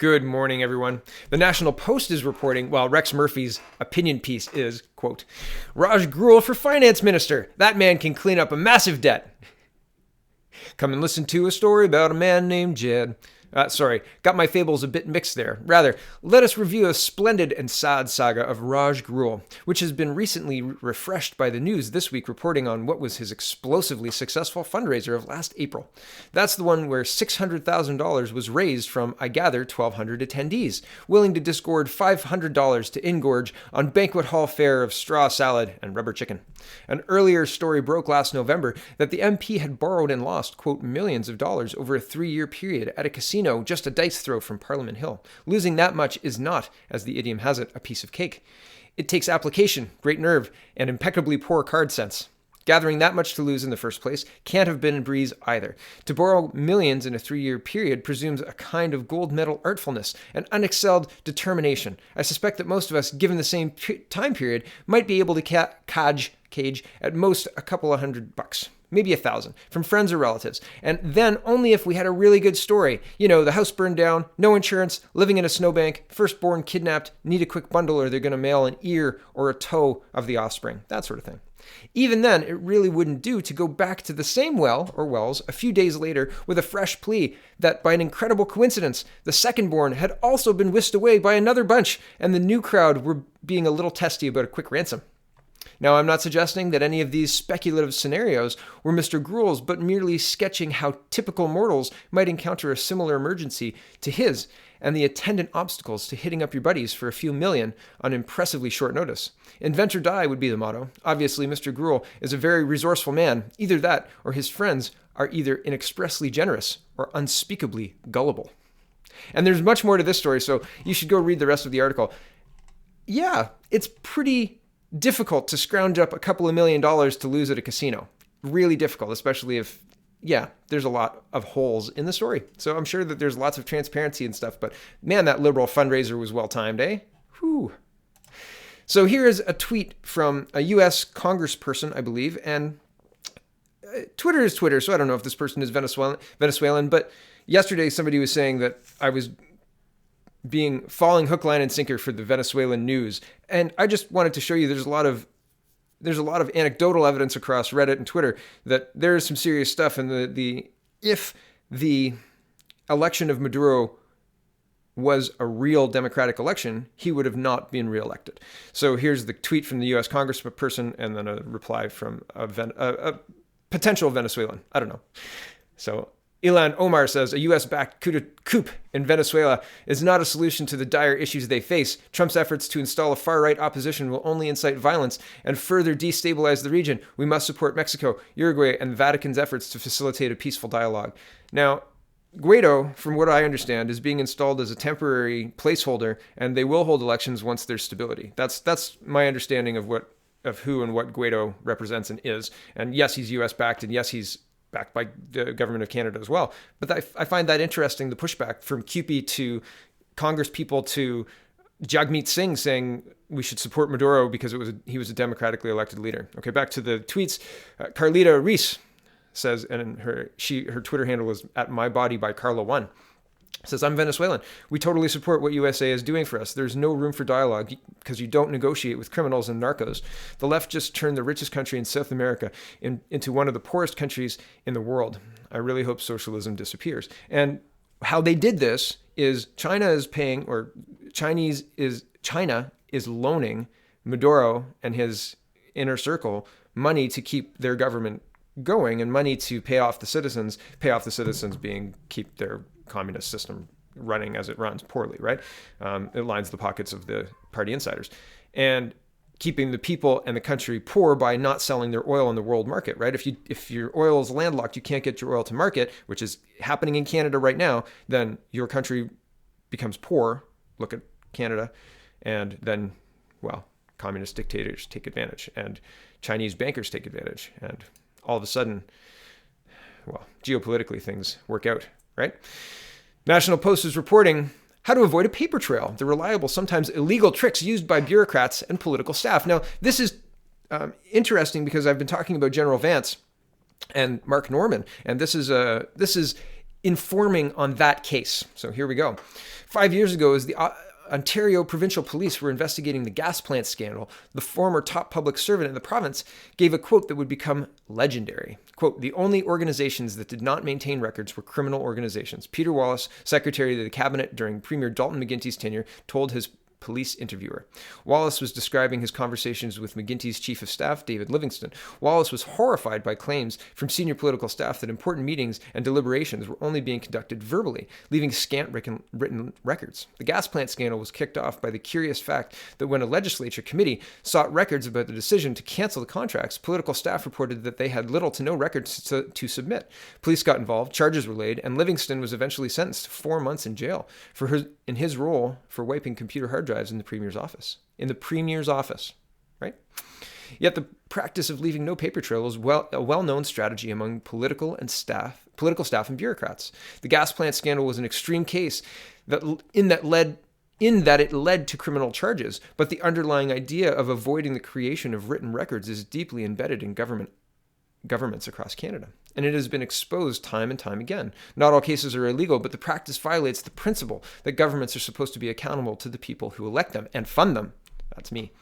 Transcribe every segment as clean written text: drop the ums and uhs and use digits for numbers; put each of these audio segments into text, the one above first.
Good morning, everyone. The National Post is reporting, while Rex Murphy's opinion piece is, quote, Raj Grewal for finance minister. That man can clean up a massive debt. Come and listen to a story about a man named Jed. Got my fables a bit mixed there. Rather, let us review a splendid and sad saga of Raj Grewal, which has been recently refreshed by the news this week reporting on what was his explosively successful fundraiser of last April. That's the one where $600,000 was raised from, I gather, 1,200 attendees, willing to disgorge $500 to ingorge on banquet hall fare of straw salad and rubber chicken. An earlier story broke last November that the MP had borrowed and lost, quote, millions of dollars over a 3-year period at a casino just a dice throw from Parliament Hill. Losing that much is not, as the idiom has it, a piece of cake. It takes application, great nerve, and impeccably poor card sense. Gathering that much to lose in the first place can't have been a breeze either. To borrow millions in a 3-year period presumes a kind of gold medal artfulness and unexcelled determination. I suspect that most of us, given the same time period, might be able to cage at most a couple of $100. Maybe 1,000 from friends or relatives. And then only if we had a really good story. You know, the house burned down, no insurance, living in a snowbank, firstborn kidnapped, need a quick bundle or they're going to mail an ear or a toe of the offspring, that sort of thing. Even then, it really wouldn't do to go back to the same well or wells a few days later with a fresh plea that by an incredible coincidence, the secondborn had also been whisked away by another bunch and the new crowd were being a little testy about a quick ransom. Now, I'm not suggesting that any of these speculative scenarios were Mr. Grewal's, but merely sketching how typical mortals might encounter a similar emergency to his and the attendant obstacles to hitting up your buddies for a few million on impressively short notice. Invent or die would be the motto. Obviously, Mr. Grewal is a very resourceful man. Either that or his friends are either inexpressly generous or unspeakably gullible. And there's much more to this story, so you should go read the rest of the article. Yeah, it's pretty difficult to scrounge up a couple of $1 million to lose at a casino. Really difficult, especially if, there's a lot of holes in the story. So I'm sure that there's lots of transparency and stuff, but man, that liberal fundraiser was well-timed, eh? Whew. So here is a tweet from a U.S. congressperson, I believe, and Twitter is Twitter, so I don't know if this person is Venezuelan, but yesterday somebody was saying that I was falling hook, line, and sinker for the Venezuelan news. And I just wanted to show you there's a lot of anecdotal evidence across Reddit and Twitter that there is some serious stuff. And if the election of Maduro was a real democratic election, he would have not been reelected. So here's the tweet from the U.S. congressperson and then a reply from a potential Venezuelan. I don't know. So Ilan Omar says, a U.S.-backed coup in Venezuela is not a solution to the dire issues they face. Trump's efforts to install a far-right opposition will only incite violence and further destabilize the region. We must support Mexico, Uruguay, and the Vatican's efforts to facilitate a peaceful dialogue. Now, Guaido, from what I understand, is being installed as a temporary placeholder, and they will hold elections once there's stability. That's my understanding of who and what Guaido represents and is. And yes, he's U.S.-backed, and yes, he's backed by the government of Canada as well. But I find that interesting, the pushback from CUPE to Congress people to Jagmeet Singh saying we should support Maduro because he was a democratically elected leader. Okay, back to the tweets. Carlita Reese says, and her Twitter handle is @mybodybycarla1. Says, I'm Venezuelan. We totally support what USA is doing for us. There's no room for dialogue because you don't negotiate with criminals and narcos. The left just turned the richest country in South America into one of the poorest countries in the world. I really hope socialism disappears. And how they did this is China is loaning Maduro and his inner circle money to keep their government going and money to pay off the citizens being keep their communist system running as it runs poorly, right? It lines the pockets of the party insiders and keeping the people and the country poor by not selling their oil in the world market, right? If your oil is landlocked, you can't get your oil to market, which is happening in Canada right now, then your country becomes poor. Look at Canada. And then, communist dictators take advantage and Chinese bankers take advantage. And all of a sudden, geopolitically things work out, right? National Post is reporting how to avoid a paper trail, the reliable, sometimes illegal tricks used by bureaucrats and political staff. Now, this is interesting because I've been talking about General Vance and Mark Norman, and this is informing on that case. So here we go. 5 years ago, as the Ontario Provincial Police were investigating the gas plant scandal, the former top public servant in the province gave a quote that would become legendary. Quote, "The only organizations that did not maintain records were criminal organizations." Peter Wallace, Secretary of the Cabinet during Premier Dalton McGuinty's tenure, told his police interviewer. Wallace was describing his conversations with McGuinty's chief of staff, David Livingston. Wallace was horrified by claims from senior political staff that important meetings and deliberations were only being conducted verbally, leaving scant written records. The gas plant scandal was kicked off by the curious fact that when a legislature committee sought records about the decision to cancel the contracts, political staff reported that they had little to no records to submit. Police got involved, charges were laid, and Livingston was eventually sentenced to 4 months in jail in his role for wiping computer hard drives in the Premier's office. Right? Yet the practice of leaving no paper trail is a well-known strategy among political staff and bureaucrats. The gas plant scandal was an extreme case in that it led to criminal charges, but the underlying idea of avoiding the creation of written records is deeply embedded in governments across Canada, and it has been exposed time and time again. Not all cases are illegal, but the practice violates the principle that governments are supposed to be accountable to the people who elect them and fund them. That's me.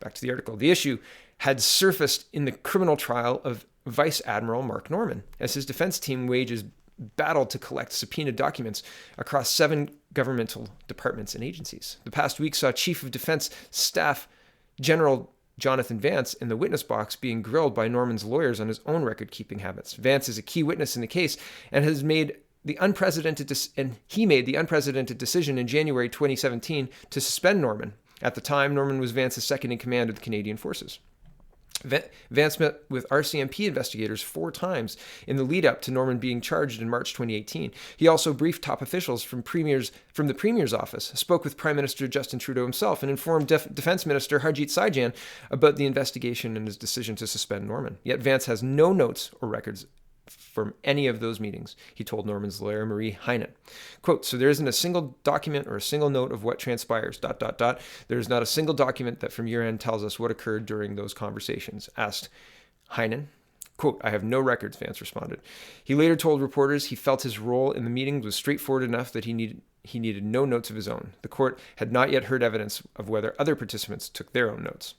Back to the article. The issue had surfaced in the criminal trial of Vice Admiral Mark Norman, as his defense team wages battle to collect subpoenaed documents across 7 governmental departments and agencies. The past week saw Chief of Defense Staff General Jonathan Vance in the witness box being grilled by Norman's lawyers on his own record-keeping habits. Vance is a key witness in the case and made the unprecedented decision in January 2017 to suspend Norman. At the time, Norman was Vance's second in command of the Canadian Forces. Vance met with RCMP investigators 4 times in the lead up to Norman being charged in March 2018. He also briefed top officials from the Premier's office, spoke with Prime Minister Justin Trudeau himself, and informed Defense Minister Harjit Sajjan about the investigation and his decision to suspend Norman. Yet Vance has no notes or records from any of those meetings, he told Norman's lawyer, Marie Heinen. Quote, "So there isn't a single document or a single note of what transpires, ... There is not a single document that from your end tells us what occurred during those conversations," asked Heinen. Quote, "I have no records," Vance responded. He later told reporters he felt his role in the meetings was straightforward enough that he needed no notes of his own. The court had not yet heard evidence of whether other participants took their own notes.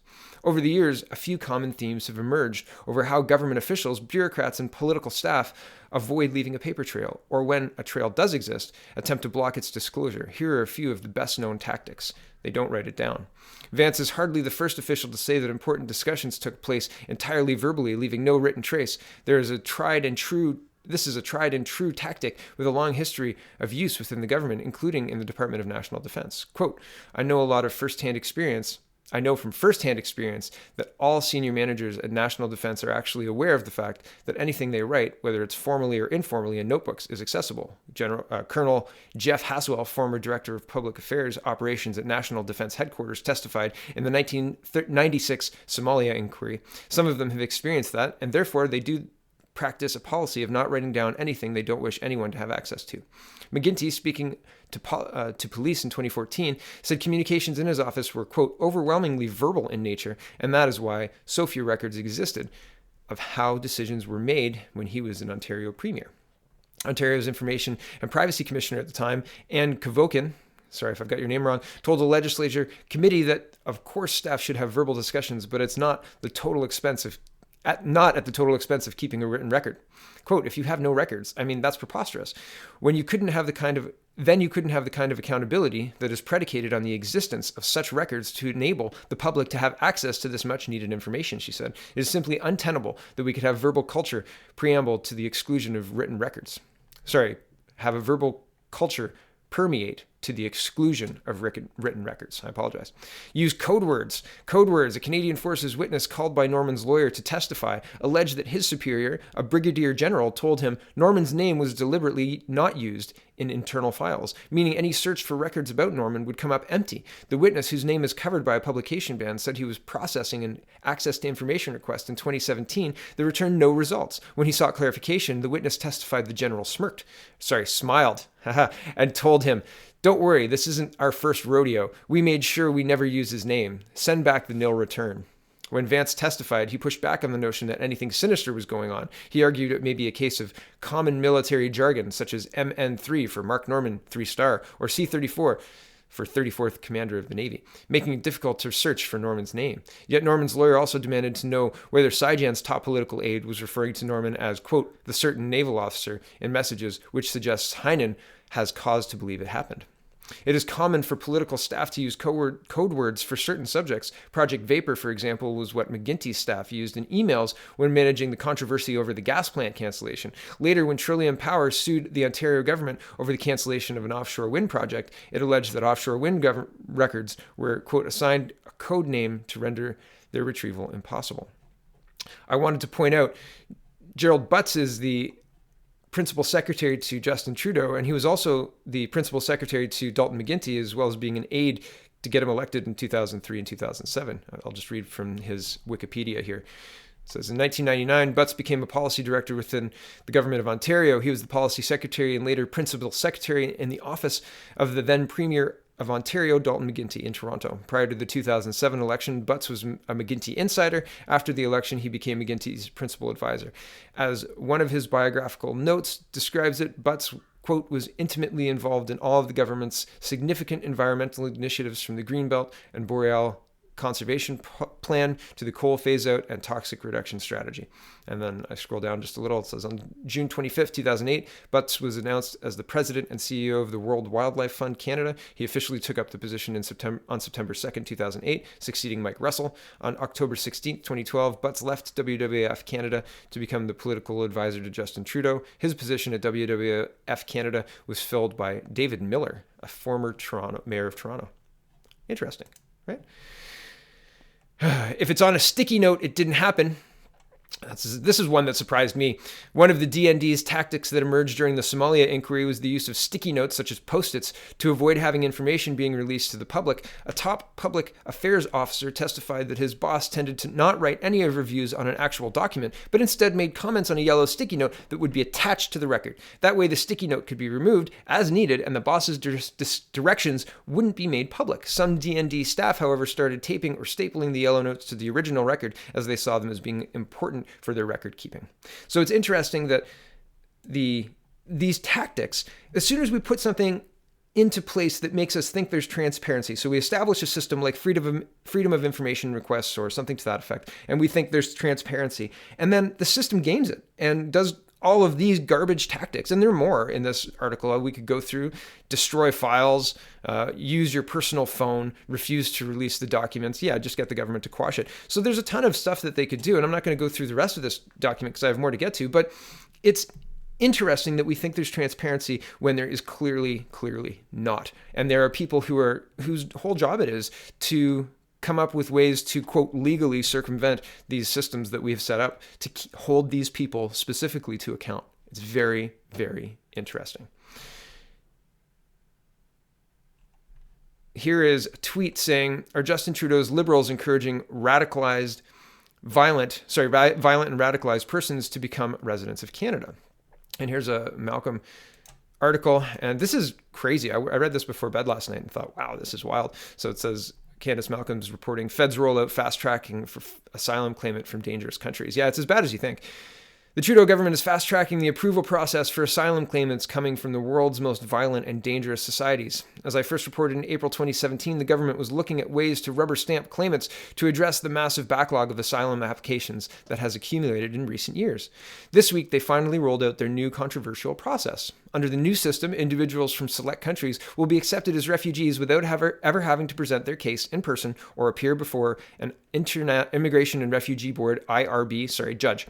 Over the years, a few common themes have emerged over how government officials, bureaucrats, and political staff avoid leaving a paper trail, or when a trail does exist, attempt to block its disclosure. Here are a few of the best-known tactics. They don't write it down. Vance is hardly the first official to say that important discussions took place entirely verbally, leaving no written trace. This is a tried and true tactic with a long history of use within the government, including in the Department of National Defense. Quote, I know from firsthand experience that all senior managers at National Defense are actually aware of the fact that anything they write, whether it's formally or informally in notebooks, is accessible. Colonel Jeff Haswell, former Director of Public Affairs Operations at National Defense Headquarters, testified in the 1996 Somalia inquiry. Some of them have experienced that, and therefore they do practice a policy of not writing down anything they don't wish anyone to have access to. McGuinty, speaking to police in 2014, said communications in his office were, quote, overwhelmingly verbal in nature, and that is why so few records existed of how decisions were made when he was an Ontario Premier. Ontario's Information and Privacy Commissioner at the time, Anne Kevoken, sorry if I've got your name wrong, told the legislature committee that, of course, staff should have verbal discussions, but it's not at the total expense of keeping a written record. Quote, if you have no records, that's preposterous. You couldn't have the kind of accountability that is predicated on the existence of such records to enable the public to have access to this much needed information, she said. It is simply untenable that we could have verbal culture preamble to the exclusion of written records. Have a verbal culture permeate to the exclusion of written records. I apologize. Use code words. Code words. A Canadian Forces witness called by Norman's lawyer to testify alleged that his superior, a brigadier general, told him Norman's name was deliberately not used in internal files, meaning any search for records about Norman would come up empty. The witness, whose name is covered by a publication ban, said he was processing an access to information request in 2017 that returned no results. When he sought clarification, the witness testified the general smiled, and told him, don't worry, this isn't our first rodeo. We made sure we never use his name. Send back the nil return. When Vance testified, he pushed back on the notion that anything sinister was going on. He argued it may be a case of common military jargon, such as MN3 for Mark Norman 3-star, or C-34 for 34th Commander of the Navy, making it difficult to search for Norman's name. Yet Norman's lawyer also demanded to know whether Syjan's top political aide was referring to Norman as, quote, the certain naval officer in messages, which suggests Heinen has cause to believe it happened. It is common for political staff to use code words for certain subjects. Project Vapor, for example, was what McGuinty's staff used in emails when managing the controversy over the gas plant cancellation. Later, when Trillium Power sued the Ontario government over the cancellation of an offshore wind project, it alleged that offshore wind records were, quote, assigned a code name to render their retrieval impossible. I wanted to point out, Gerald Butts is the principal secretary to Justin Trudeau, and he was also the principal secretary to Dalton McGuinty, as well as being an aide to get him elected in 2003 and 2007. I'll just read from his Wikipedia here. It says, in 1999, Butts became a policy director within the government of Ontario. He was the policy secretary and later principal secretary in the office of the then Premier of Ontario, Dalton McGuinty, in Toronto. Prior to the 2007 election, Butts was a McGuinty insider. After the election, he became McGuinty's principal advisor. As one of his biographical notes describes it, Butts, quote, was intimately involved in all of the government's significant environmental initiatives, from the Greenbelt and Boreal conservation plan to the coal phase-out and toxic reduction strategy. And then I scroll down just a little. It says, on June 25th, 2008, Butts was announced as the president and CEO of the World Wildlife Fund Canada. He officially took up the position on September 2nd, 2008, succeeding Mike Russell. On October 16th, 2012, Butts left WWF Canada to become the political advisor to Justin Trudeau. His position at WWF Canada was filled by David Miller, a former mayor of Toronto. Interesting, right? If it's on a sticky note, it didn't happen. This is one that surprised me. One of the DND's tactics that emerged during the Somalia inquiry was the use of sticky notes, such as Post-its, to avoid having information being released to the public. A top public affairs officer testified that his boss tended to not write any of reviews on an actual document, but instead made comments on a yellow sticky note that would be attached to the record. That way, the sticky note could be removed as needed, and the boss's directions wouldn't be made public. Some DND staff, however, started taping or stapling the yellow notes to the original record, as they saw them as being important for their record keeping. So it's interesting that these tactics, as soon as we put something into place that makes us think there's transparency, so we establish a system like freedom of information requests or something to that effect, and we think there's transparency, and then the system games it and does all of these garbage tactics. And there are more in this article we could go through: destroy files, use your personal phone, refuse to release the documents. Just get the government to quash it. So there's a ton of stuff that they could do. And I'm not going to go through the rest of this document because I have more to get to, but it's interesting that we think there's transparency when there is clearly not. And there are people whose whole job it is to come up with ways to, quote, legally circumvent these systems that we have set up to hold these people specifically to account. It's very, very interesting. Here is a tweet saying, are Justin Trudeau's Liberals encouraging violent and radicalized persons to become residents of Canada? And here's a Malcolm article, and this is crazy. I read this before bed last night and thought, wow, this is wild. So it says, Candace Malcolm's reporting, feds roll out fast tracking for asylum claimant from dangerous countries. Yeah, it's as bad as you think. The Trudeau government is fast tracking the approval process for asylum claimants coming from the world's most violent and dangerous societies. As I first reported in April 2017, the government was looking at ways to rubber stamp claimants to address the massive backlog of asylum applications that has accumulated in recent years. This week, they finally rolled out their new controversial process. Under the new system, individuals from select countries will be accepted as refugees without ever having to present their case in person or appear before an Immigration and Refugee Board, IRB, judge.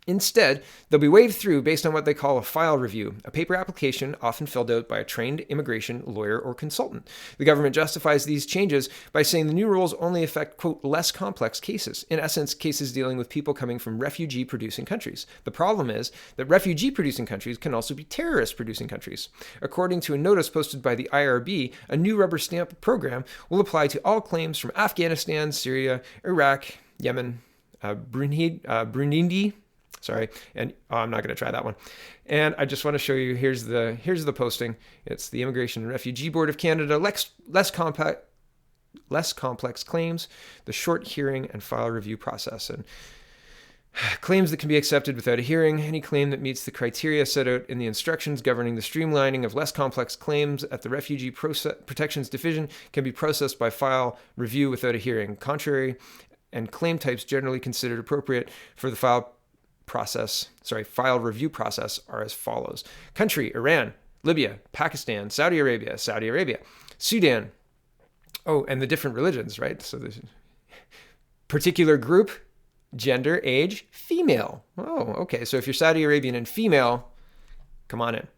Instead, they'll be waved through based on what they call a file review, a paper application often filled out by a trained immigration lawyer or consultant. The government justifies these changes by saying the new rules only affect, quote, less complex cases, in essence, cases dealing with people coming from refugee-producing countries. The problem is that refugee-producing countries can also be terrorist-producing countries. According to a notice posted by the IRB, a new rubber stamp program will apply to all claims from Afghanistan, Syria, Iraq, Yemen, Burundi, and I'm not going to try that one. And I just want to show you, here's the posting. It's the Immigration and Refugee Board of Canada, less complex less complex claims, the short hearing and file review process. And claims that can be accepted without a hearing, any claim that meets the criteria set out in the instructions governing the streamlining of less complex claims at the Refugee Protections Division can be processed by file review without a hearing. Contrary and claim types generally considered appropriate for the file review process are as follows. Country: Iran, Libya, Pakistan, Saudi Arabia, Sudan. Oh, and the different religions, right? So there's particular group: gender, age, female. Oh, okay. So if you're Saudi Arabian and female, come on in.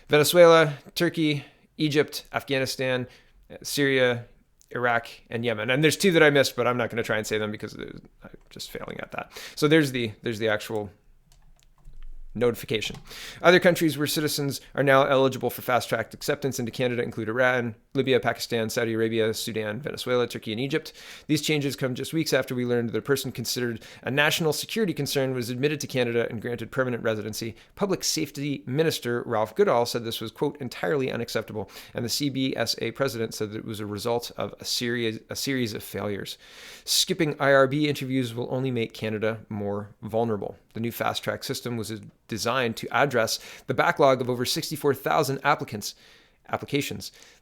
Venezuela, Turkey, Egypt, Afghanistan, Syria, Iraq, and Yemen. And there's two that I missed, but I'm not going to try and say them because I'm just failing at that. So there's the actual notification. Other countries where citizens are now eligible for fast-track acceptance into Canada include Iran, Libya, Pakistan, Saudi Arabia, Sudan, Venezuela, Turkey, and Egypt. These changes come just weeks after we learned that a person considered a national security concern was admitted to Canada and granted permanent residency. Public Safety Minister Ralph Goodall said this was, quote, entirely unacceptable, and the CBSA president said that it was a result of a series of failures. Skipping IRB interviews will only make Canada more vulnerable. The new fast-track system was designed to address the backlog of over 64,000 applications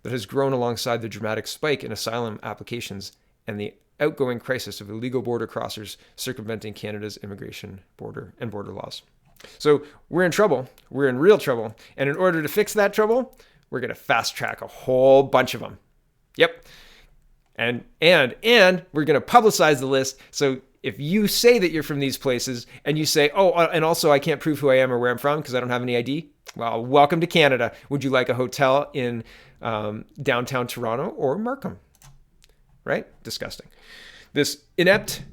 that has grown alongside the dramatic spike in asylum applications and the outgoing crisis of illegal border crossers circumventing Canada's immigration border laws. So we're in trouble. We're in real trouble. And in order to fix that trouble, we're going to fast track a whole bunch of them. Yep. And we're going to publicize the list. So if you say that you're from these places and you say, oh, and also I can't prove who I am or where I'm from because I don't have any ID, well, welcome to Canada. Would you like a hotel in downtown Toronto or Markham? Right? Disgusting. This inept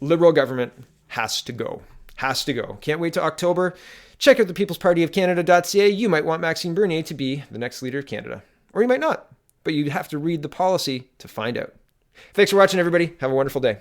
Liberal government has to go. Has to go. Can't wait to October. Check out the peoplespartyofcanada.ca. You might want Maxime Bernier to be the next leader of Canada. Or you might not. But you have to read the policy to find out. Thanks for watching, everybody. Have a wonderful day.